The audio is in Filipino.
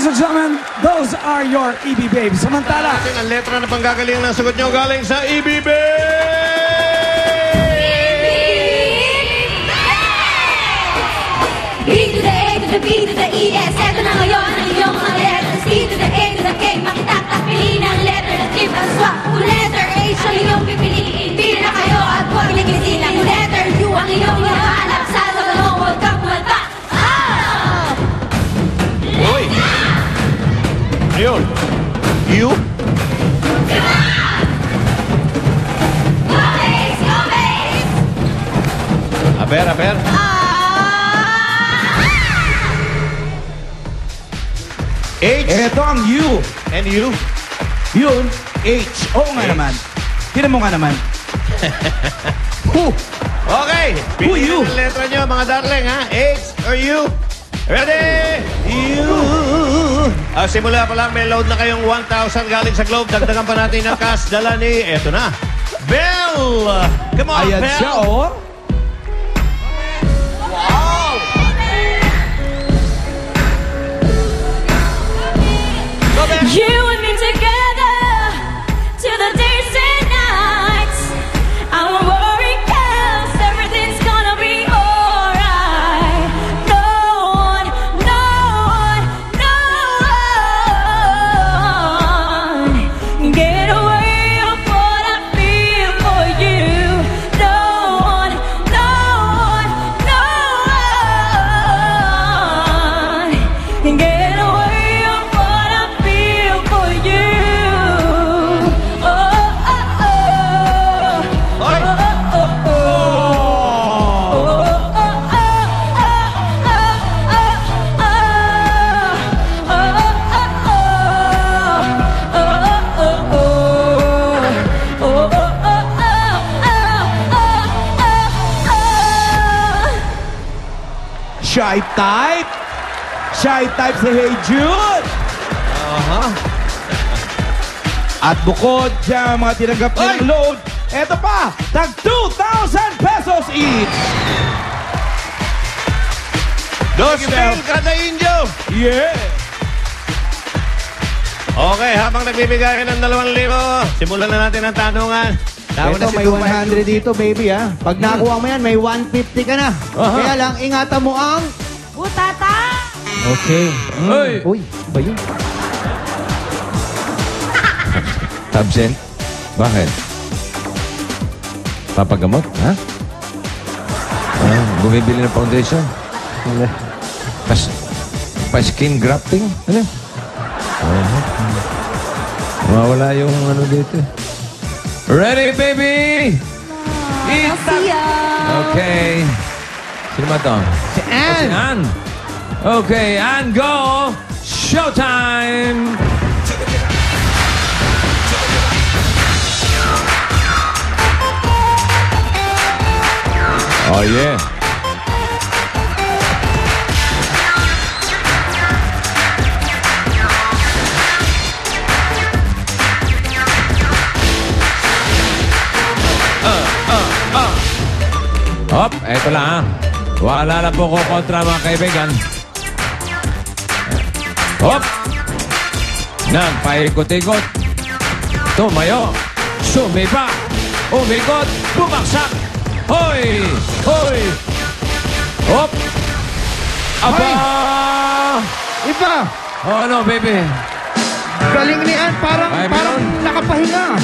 and gentlemen, those are your EB Babes. Samantala, ang letra na panggagalingan ng sagot nyo galing sa EB B to the A to the B to the E, S. Eto na ngayon ang iyong mga letters. B to the A to the K, makitaktak, piliin ang letter na trip ang swak. Kung letter A siya iyong pipiliin, pili na kayo at huwag likisin ang letter U ang iyong hinahanap. Sa sagalong huwag kang pumalpak. Uy! Ayun! U? Go base, go base! Aber. H ito ang U. and U. Yun, H. Oo nga naman. Tinan mo nga naman. Who? Okay. Who you? Piliin ang letra nyo, mga darling, ha? H or U? Ready? U. Simula pa lang, may load na kayong 1,000 galing sa Globe. Dagdagan pa natin ang cash dala ni, eto na, Bell! Come on, Ayan Bell! siya, oh. You and me together till the days and nights. I won't worry 'cause everything's gonna be alright. No one get away of what I feel for you. No one get away of what I feel for you. Oh, oh, oh. Oy! Shy type. Shy type si Hey Jude. At bukod dyan, mga tinanggap ng load, eto pa, tag 2,000 pesos each. Dos mil kada inyo! Yeah. Okay, habang nagbibigay ng 2,000, simulan na natin ang tanungan. Ito, may 100 dito, baby, ha? Pag nakuha mo yan, may 150 ka na. Kaya lang, ingatan mo ang... Butata! Okay. Uy, ba yun? Absent? Bakit? Papagamot, ha? Bumibili ng foundation? Pa-skin grafting? Ano? Mawala yung ano dito. Ready, baby? Okay. Sino ba ito? Si Ann! Si Ann. Okay, and go! Showtime! Oh, yeah. Hop, eto lang. Wala na po ko kontra mga kaibigan. Hop! Nagpaikot-ikot. Tumayo. Sumipa. Umikot. Bumaksak. Hoy! Hoy! Hop! Aba! Iba! Oh, ano, baby? Galing ni Ann, parang Ay, meron. nakapahinga.